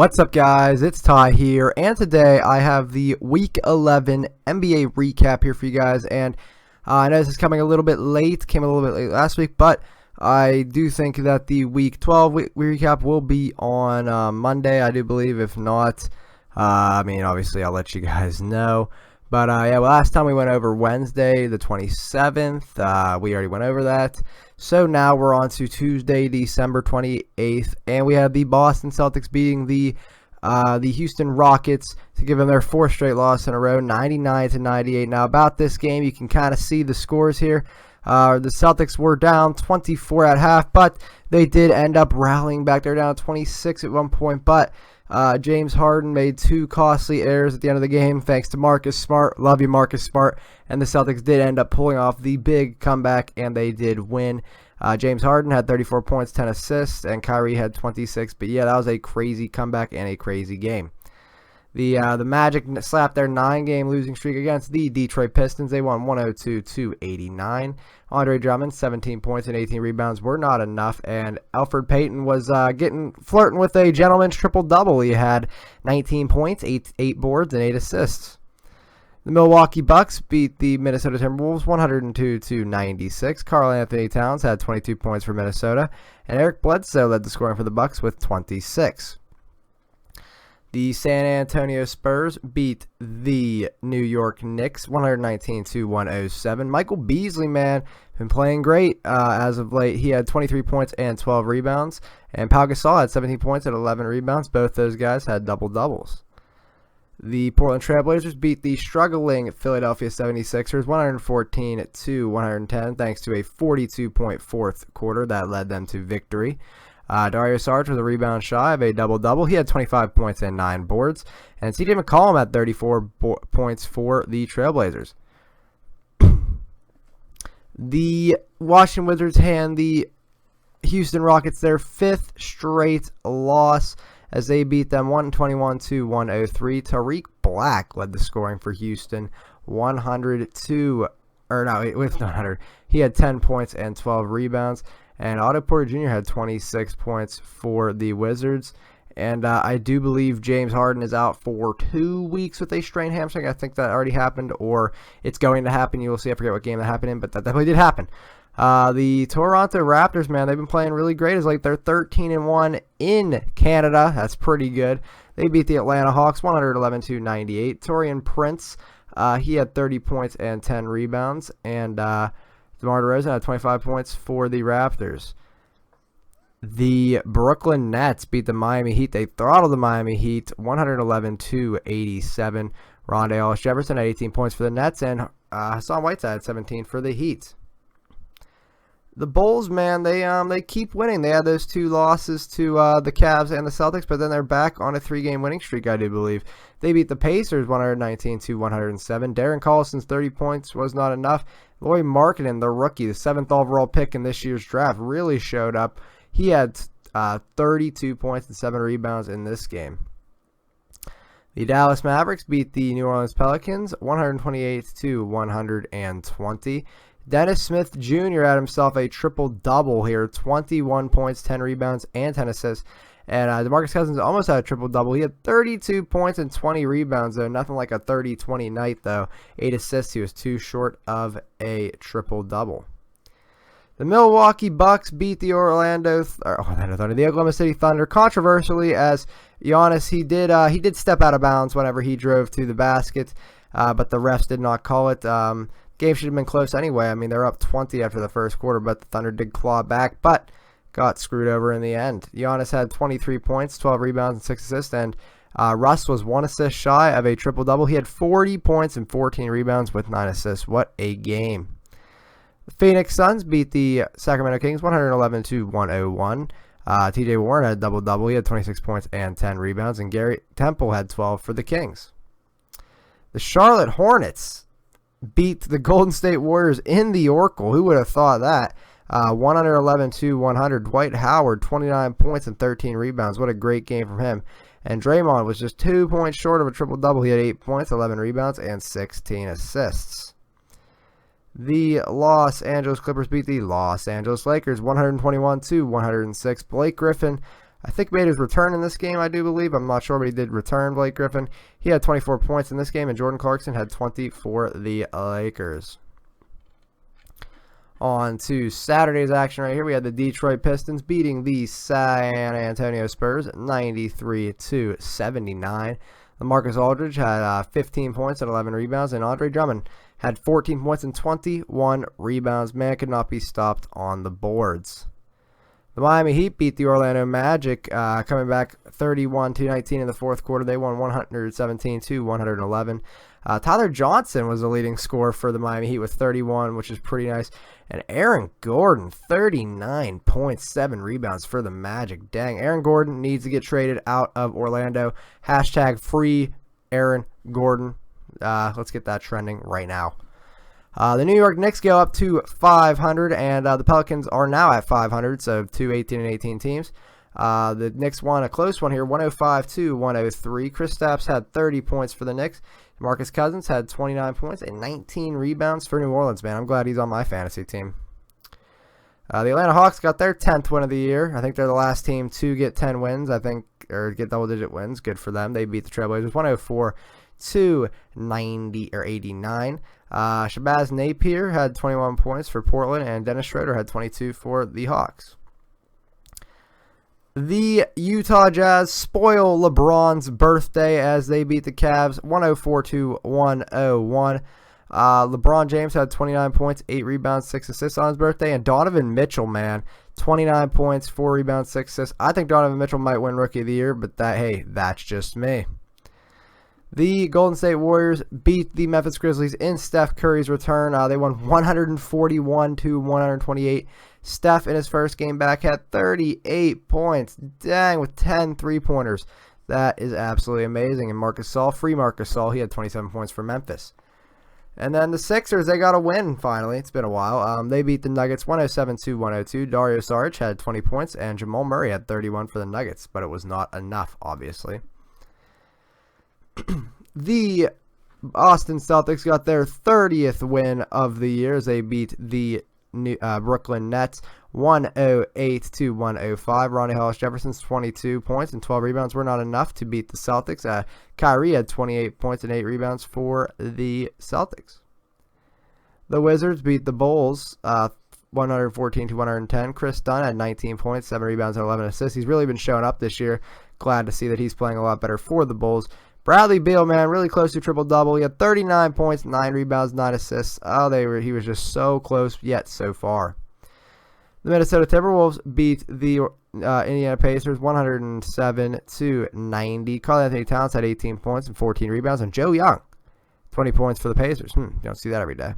What's up, guys? It's Ty here, and today I have the Week 11 NBA recap here for you guys. And I know this is coming a little bit late, came a little bit late last week, but I do think that the Week 12 recap will be on Monday, I do believe. If not, obviously I'll let you guys know. But last time we went over Wednesday, the 27th. We already went over that. So now we're on to Tuesday, December 28th, and we have the Boston Celtics beating the Houston Rockets to give them their fourth straight loss in a row, 99-98. Now about this game, you can kind of see the scores here. The Celtics were down 24 at half, but they did end up rallying back. They're down 26 at one point, but James Harden made two costly errors at the end of the game thanks to Marcus Smart. Love you, Marcus Smart. And the Celtics did end up pulling off the big comeback, and they did win. James Harden had 34 points, 10 assists, and Kyrie had 26. But yeah, that was a crazy comeback and a crazy game. The Magic slapped their 9-game losing streak against the Detroit Pistons. They won 102-89. Andre Drummond, 17 points and 18 rebounds were not enough, and Elfrid Payton was flirting with a gentleman's triple-double. He had 19 points, 8 boards, and 8 assists. The Milwaukee Bucks beat the Minnesota Timberwolves 102-96. Karl-Anthony Towns had 22 points for Minnesota, and Eric Bledsoe led the scoring for the Bucks with 26. The San Antonio Spurs beat the New York Knicks 119-107. Michael Beasley, man, been playing great as of late. He had 23 points and 12 rebounds. And Pau Gasol had 17 points and 11 rebounds. Both those guys had double-doubles. The Portland Trailblazers beat the struggling Philadelphia 76ers 114-110 thanks to a 42-point fourth quarter that led them to victory. Dario Saric was a rebound shy of a double-double. He had 25 points and 9 boards. And CJ McCollum had 34 points for the Trailblazers. The Washington Wizards hand the Houston Rockets their 5th straight loss as they beat them 121-103. Tariq Black led the scoring for Houston, 100. He had 10 points and 12 rebounds. And Otto Porter Jr. had 26 points for the Wizards. And I do believe James Harden is out for 2 weeks with a strained hamstring. I think that already happened, or it's going to happen. You will see. I forget what game that happened in, but that definitely did happen. The Toronto Raptors, man, they've been playing really great. It's like they're 13-1 in Canada. That's pretty good. They beat the Atlanta Hawks 111-98. Taurean Prince, he had 30 points and 10 rebounds. And DeMar DeRozan had 25 points for the Raptors. The Brooklyn Nets beat the Miami Heat. They throttled the Miami Heat 111-87. Rondae Hollis-Jefferson had 18 points for the Nets, and Hassan Whiteside had 17 for the Heat. The Bulls, man, they keep winning. They had those 2 losses to the Cavs and the Celtics, but then they're back on a 3-game winning streak, I do believe. They beat the Pacers 119-107. Darren Collison's 30 points was not enough. Lauri Markkanen, the rookie, the 7th overall pick in this year's draft, really showed up. He had 32 points and 7 rebounds in this game. The Dallas Mavericks beat the New Orleans Pelicans 128-120. Dennis Smith Jr. had himself a triple-double here, 21 points, 10 rebounds, and 10 assists. And DeMarcus Cousins almost had a triple-double. He had 32 points and 20 rebounds, though. Nothing like a 30-20 night, though. 8 assists. He was 2 short of a triple-double. The Milwaukee Bucks beat the the Oklahoma City Thunder controversially, as Giannis, he did step out of bounds whenever he drove to the basket, but the refs did not call it. Game should have been close anyway. I mean, they're up 20 after the first quarter, but the Thunder did claw back, but got screwed over in the end. Giannis had 23 points, 12 rebounds, and 6 assists, and Russ was 1 assist shy of a triple-double. He had 40 points and 14 rebounds with 9 assists. What a game. The Phoenix Suns beat the Sacramento Kings 111-101. TJ Warren had a double-double. He had 26 points and 10 rebounds, and Gary Temple had 12 for the Kings. The Charlotte Hornets beat the Golden State Warriors in the Oracle. Who would have thought that? 111-100. Dwight Howard, 29 points and 13 rebounds. What a great game from him. And Draymond was just 2 points short of a triple-double. He had 8 points, 11 rebounds, and 16 assists. The Los Angeles Clippers beat the Los Angeles Lakers 121-106. Blake Griffin I think made his return in this game, I do believe. I'm not sure, but he did return, Blake Griffin. He had 24 points in this game, and Jordan Clarkson had 20 for the Lakers. On to Saturday's action right here. We had the Detroit Pistons beating the San Antonio Spurs 93-79. LaMarcus Aldridge had 15 points and 11 rebounds, and Andre Drummond had 14 points and 21 rebounds. Man could not be stopped on the boards. The Miami Heat beat the Orlando Magic, coming back 31-19 in the fourth quarter. They won 117-111. Tyler Johnson was the leading scorer for the Miami Heat with 31, which is pretty nice. And Aaron Gordon, 39 points, 7 rebounds for the Magic. Dang, Aaron Gordon needs to get traded out of Orlando. Hashtag free Aaron Gordon. Let's get that trending right now. The New York Knicks go up to 500, and the Pelicans are now at 500, so two 18-18 teams. The Knicks won a close one here, 105-103. Kristaps had 30 points for the Knicks. Marcus Cousins had 29 points and 19 rebounds for New Orleans, man. I'm glad he's on my fantasy team. The Atlanta Hawks got their 10th win of the year. I think they're the last team to get 10 wins, or get double-digit wins. Good for them. They beat the Trailblazers 104-89. Shabazz Napier had 21 points for Portland, and Dennis Schroeder had 22 for the Hawks. The Utah Jazz spoil LeBron's birthday as they beat the Cavs 104-101. LeBron James had 29 points, 8 rebounds, 6 assists on his birthday. And Donovan Mitchell, man, 29 points, 4 rebounds, 6 assists. I think Donovan Mitchell might win Rookie of the Year, but that's just me. The Golden State Warriors beat the Memphis Grizzlies in Steph Curry's return. They won 141-128. Steph, in his first game back, had 38 points. Dang, with 10 three-pointers. That is absolutely amazing. And Marc Gasol, free Marc Gasol, he had 27 points for Memphis. And then the Sixers, they got a win finally. It's been a while. They beat the Nuggets 107-102. Dario Saric had 20 points, and Jamal Murray had 31 for the Nuggets, but it was not enough, obviously. The Boston Celtics got their 30th win of the year as they beat the Brooklyn Nets 108-105. Ronnie Hollis Jefferson's 22 points and 12 rebounds were not enough to beat the Celtics. Kyrie had 28 points and 8 rebounds for the Celtics. The Wizards beat the Bulls 114-110. Chris Dunn had 19 points, 7 rebounds, and 11 assists. He's really been showing up this year. Glad to see that he's playing a lot better for the Bulls. Bradley Beal, man, really close to triple-double. He had 39 points, 9 rebounds, 9 assists. He was just so close, yet so far. The Minnesota Timberwolves beat the Indiana Pacers 107-90. Karl-Anthony Towns had 18 points and 14 rebounds. And Joe Young, 20 points for the Pacers. You don't see that every day.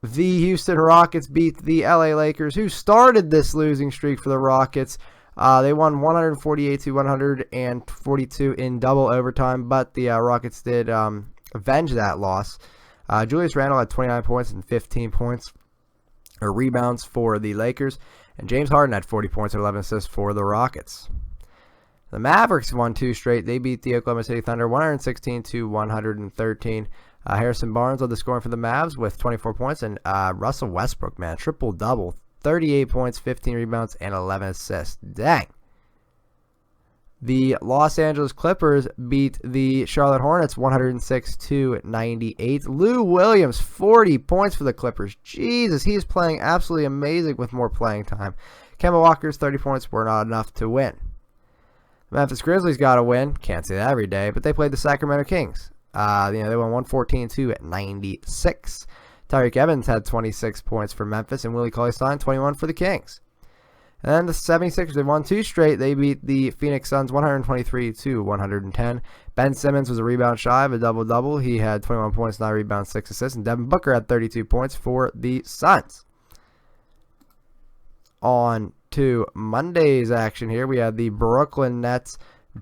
The Houston Rockets beat the LA Lakers, who started this losing streak for the Rockets. They won 148-142 in double overtime, but the Rockets did avenge that loss. Julius Randle had 29 points and 15 points or rebounds for the Lakers, and James Harden had 40 points and 11 assists for the Rockets. The Mavericks won 2 straight. They beat the Oklahoma City Thunder 116-113. Harrison Barnes led the scoring for the Mavs with 24 points, and Russell Westbrook, man, triple-double. 38 points, 15 rebounds, and 11 assists. Dang. The Los Angeles Clippers beat the Charlotte Hornets 106-98. Lou Williams, 40 points for the Clippers. Jesus, he is playing absolutely amazing with more playing time. Kemba Walker's 30 points were not enough to win. The Memphis Grizzlies got a win. Can't say that every day, but they played the Sacramento Kings. They won 114-96. Tyreek Evans had 26 points for Memphis, and Willie Cauley-Stein 21 for the Kings. And then the 76ers, they won 2 straight. They beat the Phoenix Suns 123-110. Ben Simmons was a rebound shy of a double-double. He had 21 points, 9 rebounds, 6 assists. And Devin Booker had 32 points for the Suns. On to Monday's action here. We had the Brooklyn Nets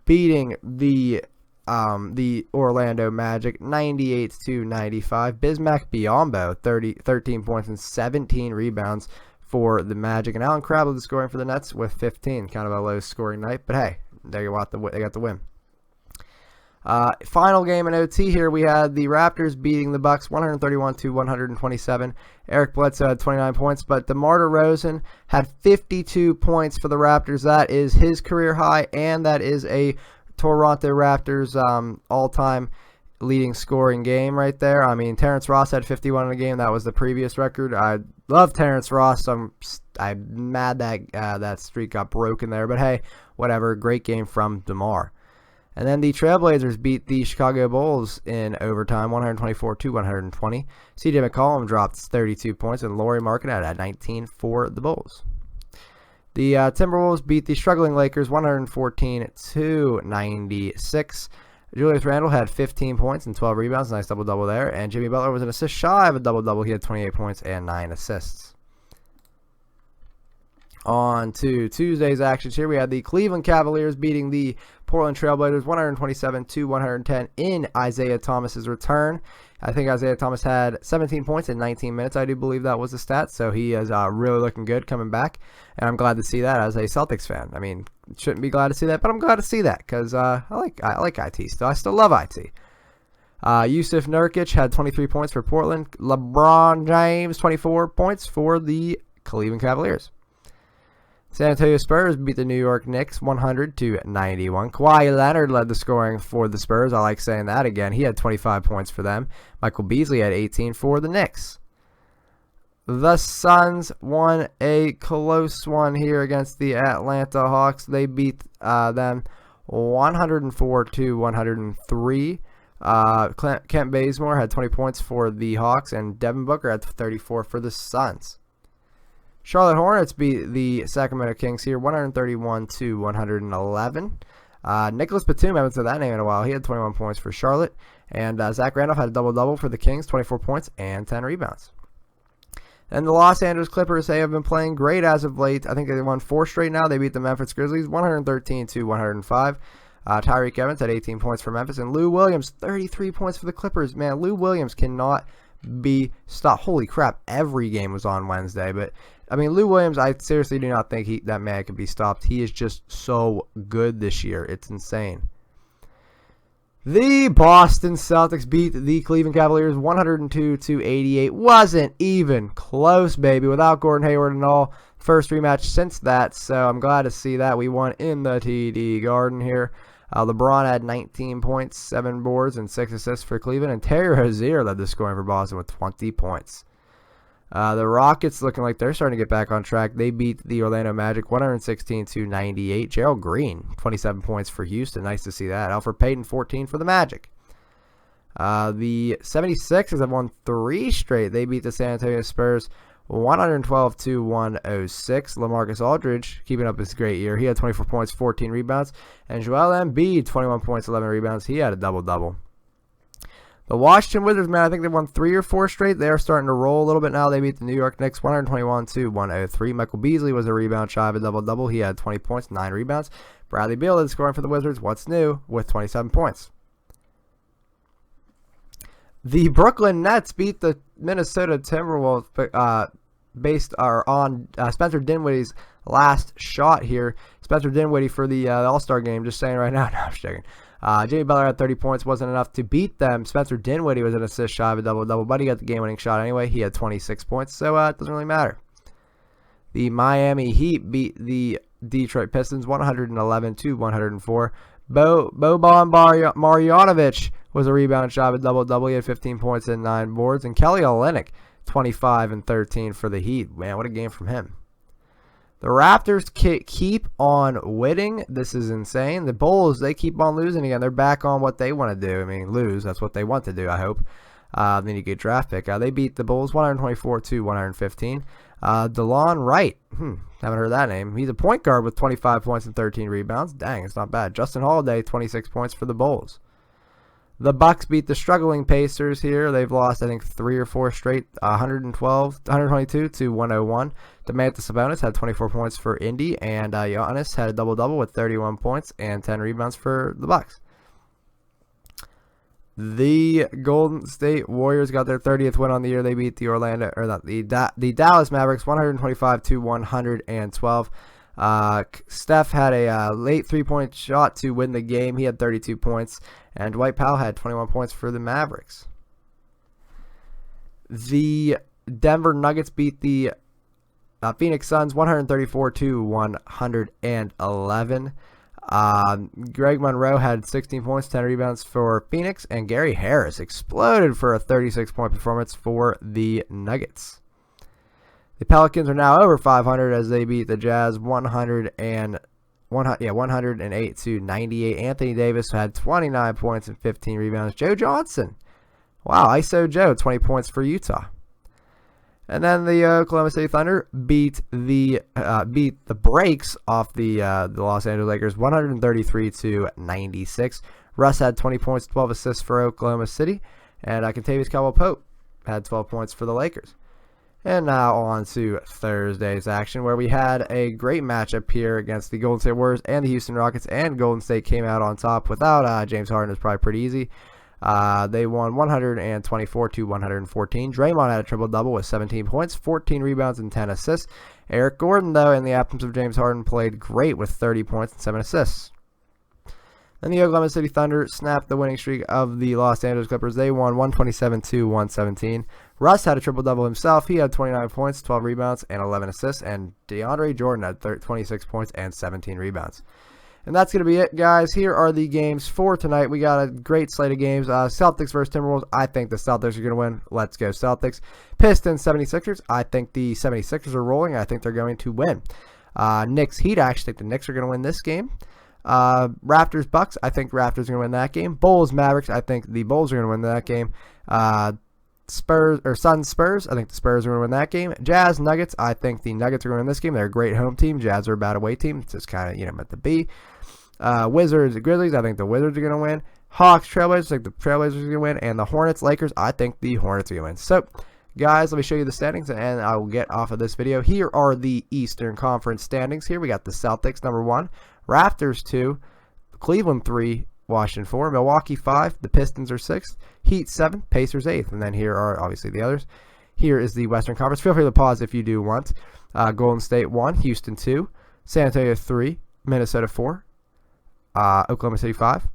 beating the Orlando Magic 98-95. Bismack Biyombo 13 points and 17 rebounds for the Magic, and Allen Crabbe was scoring for the Nets with 15. Kind of a low scoring night, but hey, they got the win. Final game in OT here, we had the Raptors beating the Bucks 131-127. Eric Bledsoe had 29 points, but DeMar DeRozan had 52 points for the Raptors. That is his career high, and that is a Toronto Raptors all-time leading scoring game right there. I mean, Terrence Ross had 51 in a game. That was the previous record. I love Terrence Ross. So I'm mad that that streak got broken there. But hey, whatever. Great game from DeMar. And then the Trailblazers beat the Chicago Bulls in overtime, 124-120. C.J. McCollum dropped 32 points, and Lauri Markkanen had 19 for the Bulls. The Timberwolves beat the struggling Lakers 114-96. Julius Randle had 15 points and 12 rebounds, nice double-double there. And Jimmy Butler was an assist shy of a double-double. He had 28 points and 9 assists. On to Tuesday's actions here. We had the Cleveland Cavaliers beating the Portland Trailblazers 127-110 in Isaiah Thomas's return. I think Isaiah Thomas had 17 points in 19 minutes. I do believe that was the stat. So he is really looking good coming back. And I'm glad to see that as a Celtics fan. I mean, shouldn't be glad to see that, but I'm glad to see that because I like IT still. I still love IT. Yusuf Nurkic had 23 points for Portland. LeBron James, 24 points for the Cleveland Cavaliers. San Antonio Spurs beat the New York Knicks 100-91. Kawhi Leonard led the scoring for the Spurs. I like saying that again. He had 25 points for them. Michael Beasley had 18 for the Knicks. The Suns won a close one here against the Atlanta Hawks. They beat them 104-103. Kent Bazemore had 20 points for the Hawks, and Devin Booker had 34 for the Suns. Charlotte Hornets beat the Sacramento Kings here 131-111. Nicholas Batum, I haven't said that name in a while. He had 21 points for Charlotte. And Zach Randolph had a double-double for the Kings, 24 points and 10 rebounds. And the Los Angeles Clippers, they have been playing great as of late. I think they won 4 straight now. They beat the Memphis Grizzlies 113-105. Tyreke Evans had 18 points for Memphis. And Lou Williams, 33 points for the Clippers. Man, Lou Williams cannot be stopped. Holy crap, every game was on Wednesday. But, I mean, Lou Williams, I seriously do not think that man can be stopped. He is just so good this year. It's insane. The Boston Celtics beat the Cleveland Cavaliers 102-88. Wasn't even close, baby, without Gordon Hayward and all. First rematch since that, so I'm glad to see that. We won in the TD Garden here. LeBron had 19 points, 7 boards, and 6 assists for Cleveland. And Terry Rozier led the scoring for Boston with 20 points. The Rockets looking like they're starting to get back on track. They beat the Orlando Magic 116-98. Gerald Green, 27 points for Houston. Nice to see that. Elfrid Payton, 14 for the Magic. The 76ers have won 3 straight. They beat the San Antonio Spurs 112-106. LaMarcus Aldridge keeping up his great year. He had 24 points, 14 rebounds. And Joel Embiid, 21 points, 11 rebounds. He had a double-double. The Washington Wizards, man, I think they won 3 or 4 straight. They are starting to roll a little bit now. They beat the New York Knicks 121-103. Michael Beasley was a rebound shy of a double-double. He had 20 points, 9 rebounds. Bradley Beal is scoring for the Wizards. What's new? With 27 points. The Brooklyn Nets beat the Minnesota Timberwolves based on Spencer Dinwiddie's last shot here. Spencer Dinwiddie for the All-Star game. Just saying right now. No, I'm just joking. Jimmy Butler had 30 points. Wasn't enough to beat them. Spencer Dinwiddie was an assist shy of a double-double, but he got the game-winning shot anyway. He had 26 points, so it doesn't really matter. The Miami Heat beat the Detroit Pistons 111-104. Boban Marjanovic was a rebound shot of a double-double. He had 15 points and 9 boards. And Kelly Olynyk, 25 and 13 for the Heat. Man, what a game from him. The Raptors keep on winning. This is insane. The Bulls, they keep on losing again. They're back on what they want to do. I mean, lose. That's what they want to do, I hope. They need a good draft pick. They beat the Bulls 124-115. DeLon Wright. Haven't heard that name. He's a point guard with 25 points and 13 rebounds. Dang, it's not bad. Justin Holiday, 26 points for the Bulls. The Bucks beat the struggling Pacers here. They've lost, I think, 3 or 4 straight, 122-101. Domantas Sabonis had 24 points for Indy, and Giannis had a double-double with 31 points and 10 rebounds for the Bucks. The Golden State Warriors got their 30th win on the year. They beat the Dallas Mavericks 125-112. Steph had a late 3-point shot to win the game. He had 32 points. And Dwight Powell had 21 points for the Mavericks. The Denver Nuggets beat the Phoenix Suns 134-111. Greg Monroe had 16 points, 10 rebounds for Phoenix, and Gary Harris exploded for a 36-point performance for the Nuggets. The Pelicans are now over 500 as they beat the Jazz 108-98. Anthony Davis had 29 points and 15 rebounds. Joe Johnson, wow, ISO Joe, 20 points for Utah. And then the Oklahoma City Thunder beat the brakes off the Los Angeles Lakers 133-96. Russ had 20 points, 12 assists for Oklahoma City, and Kentavious Caldwell-Pope had 12 points for the Lakers. And now on to Thursday's action, where we had a great matchup here against the Golden State Warriors and the Houston Rockets, and Golden State came out on top without James Harden. It was probably pretty easy. They won 124-114. Draymond had a triple-double with 17 points, 14 rebounds, and 10 assists. Eric Gordon, though, in the absence of James Harden, played great with 30 points and 7 assists. Then the Oklahoma City Thunder snapped the winning streak of the Los Angeles Clippers. They won 127-117. Russ had a triple-double himself. He had 29 points, 12 rebounds, and 11 assists. And DeAndre Jordan had 26 points and 17 rebounds. And that's going to be it, guys. Here are the games for tonight. We got a great slate of games. Celtics versus Timberwolves. I think the Celtics are going to win. Let's go Celtics. Pistons, 76ers. I think the 76ers are rolling. I think they're going to win. Knicks, Heat. I actually think the Knicks are going to win this game. Raptors, Bucks. I think Raptors are going to win that game. Bulls, Mavericks. I think the Bulls are going to win that game. Suns, Spurs. I think the Spurs are going to win that game. Jazz, Nuggets. I think the Nuggets are going to win this game. They're a great home team. Jazz are a bad away team. It's just kind of, meant to be. Wizards, Grizzlies. I think the Wizards are going to win. Hawks, Trailblazers. I think the Trailblazers are going to win. And the Hornets, Lakers. I think the Hornets are going to win. So, guys, let me show you the standings, and I will get off of this video. Here are the Eastern Conference standings. Here we got the Celtics, number 1. Raptors 2, Cleveland 3, Washington 4, Milwaukee 5, the Pistons are 6th, Heat 7, Pacers 8th, and then here are obviously the others. Here is the Western Conference. Feel free to pause if you do want. Golden State 1, Houston 2, San Antonio 3, Minnesota 4, Oklahoma City 5,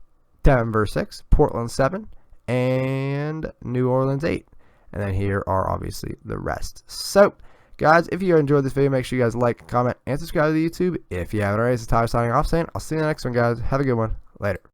Denver 6, Portland 7, and New Orleans 8. And then here are obviously the rest. So, guys, if you enjoyed this video, make sure you guys like, comment, and subscribe to the YouTube. If you haven't already, this is Tyler signing off saying, I'll see you in the next one, guys. Have a good one. Later.